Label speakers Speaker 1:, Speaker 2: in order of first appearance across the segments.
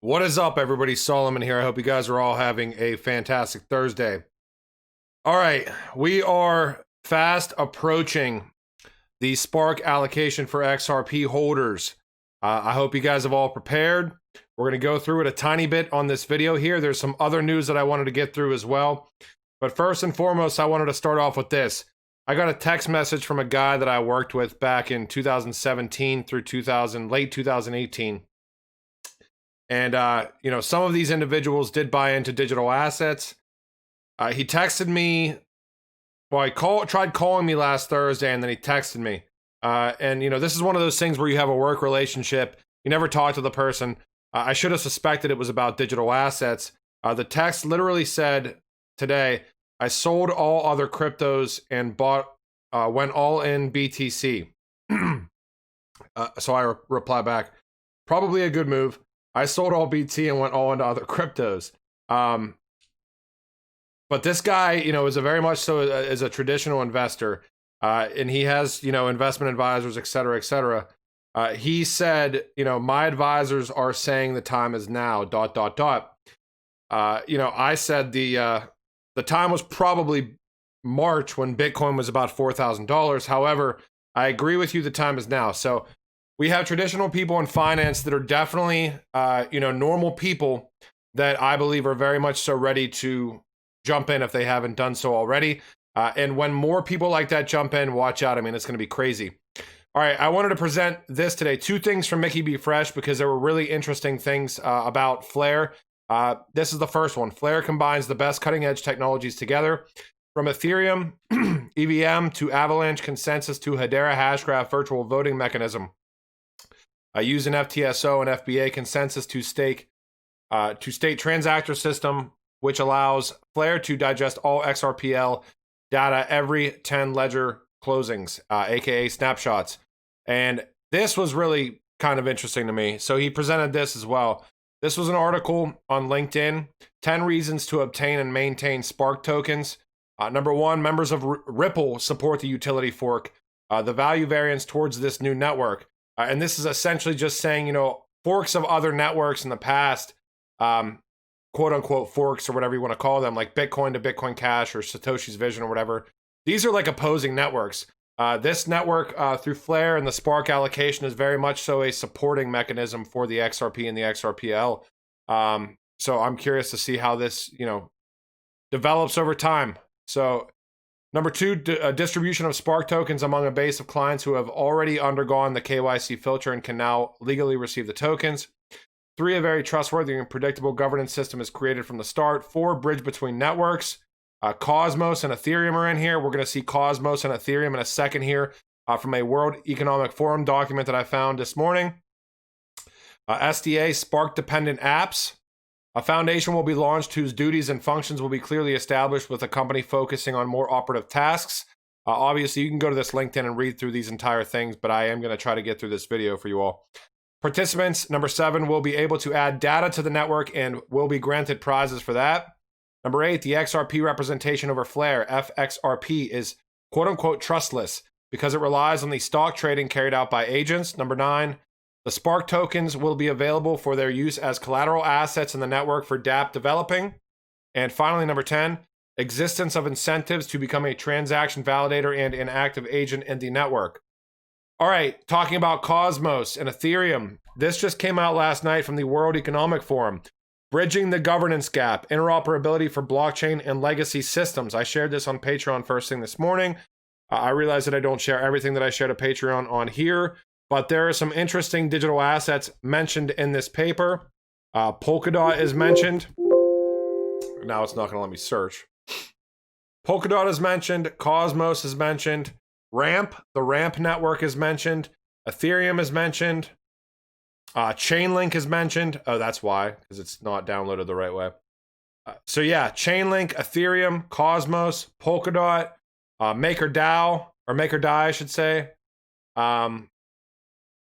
Speaker 1: What is up, everybody? Solomon here. I hope you guys are all having a fantastic Thursday. All right, we are fast approaching the Spark allocation for XRP holders. I hope you guys have all prepared. We're going to go through it a tiny bit on this video here. There's some other news that I wanted to get through as well. But first and foremost, I wanted to start off with this. I got a text message from a guy that I worked with back in 2017 through late 2018. And, some of these individuals did buy into digital assets. He texted me. Well, tried calling me last Thursday, and then he texted me. This is one of those things where you have a work relationship. You never talk to the person. I should have suspected it was about digital assets. The text literally said today, I sold all other cryptos and went all in BTC. So I reply back, probably a good move. I sold all BT and went all into other cryptos. But this guy, is a very much so is a traditional investor. And he has, investment advisors, et cetera, et cetera. He said, my advisors are saying the time is now, ... I said the time was probably March when Bitcoin was about $4,000. However, I agree with you, the time is now. So we have traditional people in finance that are definitely, normal people that I believe are very much so ready to jump in if they haven't done so already. And when more people like that jump in, watch out. I mean, it's going to be crazy. All right, I wanted to present this today. Two things from Mickey B. Fresh because there were really interesting things about Flare. This is the first one. Flare combines the best cutting edge technologies together. From Ethereum, EVM to Avalanche Consensus to Hedera Hashgraph virtual voting mechanism. Using FTSO and FBA consensus to state transactor system, which allows Flare to digest all XRPL data every 10 ledger closings, aka snapshots. And this was really kind of interesting to me. So he presented this as well. This was an article on LinkedIn, 10 reasons to obtain and maintain Spark tokens. Number one, members of Ripple support the utility fork, the value variance towards this new network. And this is essentially just saying, forks of other networks in the past, quote unquote forks or whatever you want to call them, like Bitcoin to Bitcoin Cash or Satoshi's Vision or whatever. These are like opposing networks. This network through Flare and the Spark allocation is very much so a supporting mechanism for the XRP and the XRPL. So I'm curious to see how this, develops over time. So number two, distribution of Spark tokens among a base of clients who have already undergone the KYC filter and can now legally receive the tokens. 3, a very trustworthy and predictable governance system is created from the start. 4, bridge between networks. Cosmos and Ethereum are in here. We're going to see Cosmos and Ethereum in a second here from a World Economic Forum document that I found this morning. SDA, Spark-dependent apps. A foundation will be launched whose duties and functions will be clearly established with a company focusing on more operative tasks. Obviously, you can go to this LinkedIn and read through these entire things, but I am going to try to get through this video for you all. Participants, number 7, will be able to add data to the network and will be granted prizes for that. Number 8, the XRP representation over Flare, FXRP, is quote-unquote trustless because it relies on the stock trading carried out by agents. Number 9, the Spark tokens will be available for their use as collateral assets in the network for dApp developing. And finally, number 10, existence of incentives to become a transaction validator and an active agent in the network. All right, talking about Cosmos and Ethereum. This just came out last night from the World Economic Forum. Bridging the governance gap, interoperability for blockchain and legacy systems. I shared this on Patreon first thing this morning. I realize that I don't share everything that I shared to Patreon on here, but there are some interesting digital assets mentioned in this paper. Polkadot is mentioned. Now it's not going to let me search. Polkadot is mentioned. Cosmos is mentioned. Ramp, the Ramp network is mentioned. Ethereum is mentioned. Chainlink is mentioned. Oh, that's why, because it's not downloaded the right way. So yeah, Chainlink, Ethereum, Cosmos, Polkadot, MakerDAO, or MakerDAI, I should say, and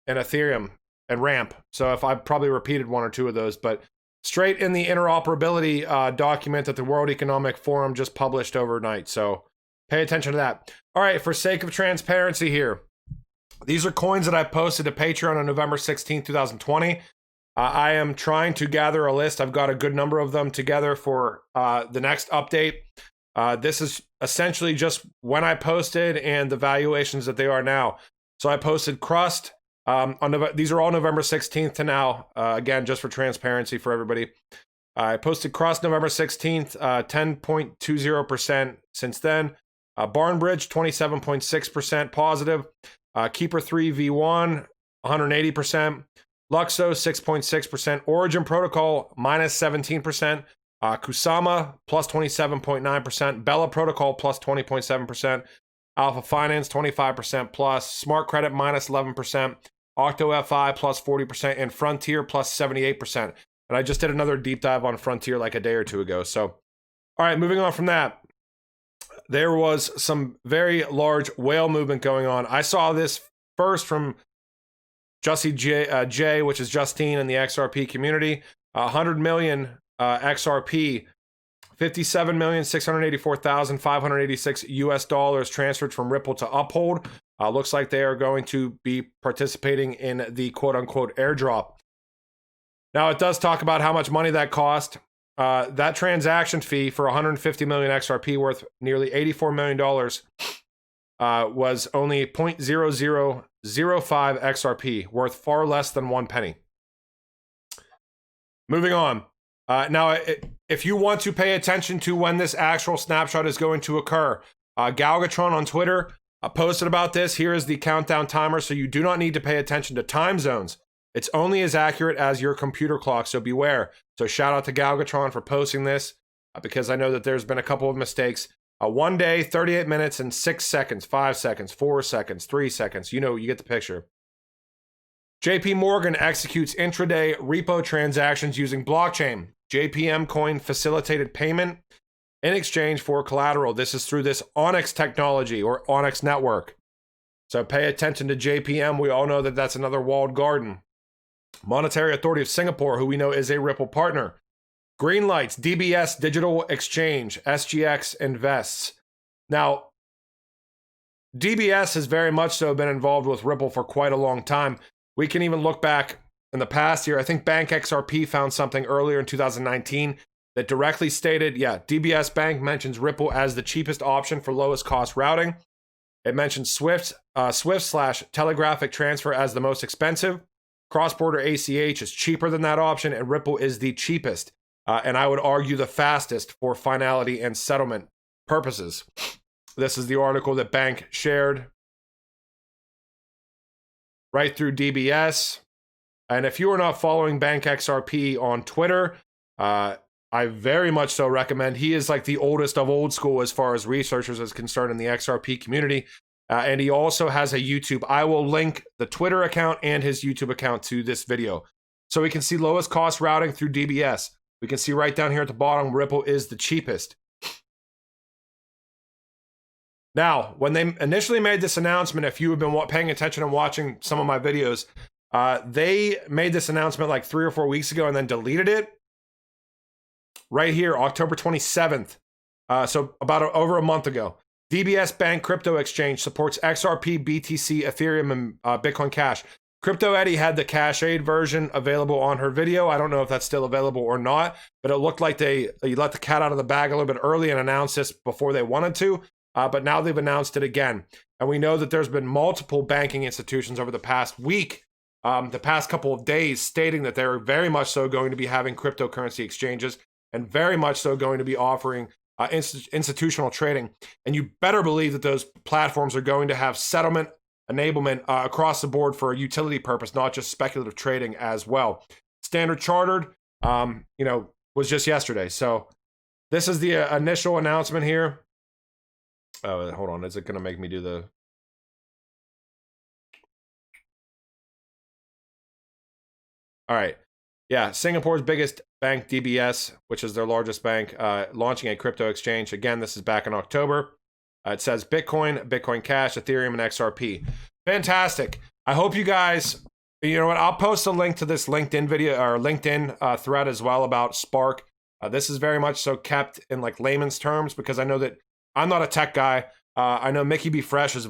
Speaker 1: Ethereum and Ramp. So if I probably repeated one or two of those, but straight in the interoperability document that the World Economic Forum just published overnight. So pay attention to that. All right, for sake of transparency here, these are coins that I posted to Patreon on November 16th, 2020. I am trying to gather a list. I've got a good number of them together for the next update. This is essentially just when I posted and the valuations that they are now. So I posted Crust. These are all November 16th to now. Again, just for transparency for everybody. I posted Crust November 16th, 10.20% since then. Barnbridge, 27.6% positive. Keeper 3 V1, 180%. Luxo, 6.6%. Origin Protocol, minus 17%. Kusama, plus 27.9%. Bella Protocol, plus 20.7%. Alpha Finance, 25% plus. Smart Credit, minus 11%. Octo FI, plus 40%. And Frontier, plus 78%. And I just did another deep dive on Frontier like a day or two ago. So, all right, moving on from that. There was some very large whale movement going on. I saw this first from Jussie J, which is Justine in the XRP community. 100 million XRP, 57,684,586 US dollars transferred from Ripple to Uphold. Looks like they are going to be participating in the quote unquote airdrop. Now, it does talk about how much money that cost. That transaction fee for 150 million XRP worth nearly $84 million was only 0.0005 XRP, worth far less than 1 penny. Moving on. Now, if you want to pay attention to when this actual snapshot is going to occur, Galgatron on Twitter posted about this. Here is the countdown timer, so you do not need to pay attention to time zones. It's only as accurate as your computer clock, so beware. So shout out to Galgatron for posting this, because I know that there's been a couple of mistakes. 1 day, 38 minutes and 6 seconds, 5 seconds, 4 seconds, 3 seconds. You know, you get the picture. JP Morgan executes intraday repo transactions using blockchain. JPM coin facilitated payment in exchange for collateral. This is through this Onyx technology or Onyx network. So pay attention to JPM. We all know that that's another walled garden. Monetary Authority of Singapore, who we know is a Ripple partner. Greenlights, DBS Digital Exchange, SGX invests. Now, DBS has very much so been involved with Ripple for quite a long time. We can even look back in the past year. I think Bank XRP found something earlier in 2019 that directly stated, DBS Bank mentions Ripple as the cheapest option for lowest cost routing. It mentions Swift/telegraphic transfer as the most expensive. Cross-border ACH is cheaper than that option, and Ripple is the cheapest. And I would argue the fastest for finality and settlement purposes. This is the article that Bank shared right through DBS. And if you are not following Bank XRP on Twitter, I very much so recommend. He is like the oldest of old school as far as researchers is concerned in the XRP community. And he also has a YouTube. I will link the Twitter account and his YouTube account to this video. So we can see lowest cost routing through DBS. We can see right down here at the bottom, Ripple is the cheapest. Now, when they initially made this announcement, if you have been paying attention and watching some of my videos, they made this announcement like 3 or 4 weeks ago and then deleted it. Right here, October 27th. So about over a month ago. DBS Bank Crypto Exchange supports XRP, BTC, Ethereum, and Bitcoin Cash. Crypto Eddie had the Cash Aid version available on her video. I don't know if that's still available or not, but it looked like they let the cat out of the bag a little bit early and announced this before they wanted to. But now they've announced it again. And we know that there's been multiple banking institutions over the past week, the past couple of days, stating that they're very much so going to be having cryptocurrency exchanges and very much so going to be offering institutional trading. And you better believe that those platforms are going to have settlement enablement across the board for a utility purpose, not just speculative trading as well. Standard Chartered, was just yesterday. So this is the initial announcement here. Hold on. Is it going to make me do the... All right. Yeah, Singapore's biggest bank, DBS, which is their largest bank, launching a crypto exchange. Again, this is back in October. It says Bitcoin, Bitcoin Cash, Ethereum, and XRP. Fantastic. I hope you guys, you know what, I'll post a link to this LinkedIn video or LinkedIn thread as well about Spark. This is very much so kept in like layman's terms because I know that I'm not a tech guy. I know Mickey B. Fresh is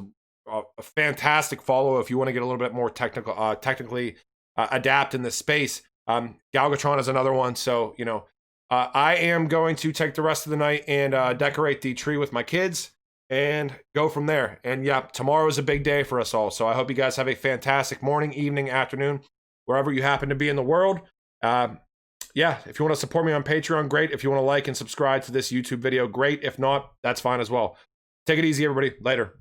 Speaker 1: a fantastic follow if you want to get a little bit more technically adapt in this space. Galvatron is another one. So, you know, I am going to take the rest of the night and decorate the tree with my kids and go from there. And yeah, tomorrow is a big day for us all. So I hope you guys have a fantastic morning, evening, afternoon, wherever you happen to be in the world. Yeah, if you want to support me on Patreon, great. If you want to like and subscribe to this YouTube video, great. If not, that's fine as well. Take it easy, everybody. Later.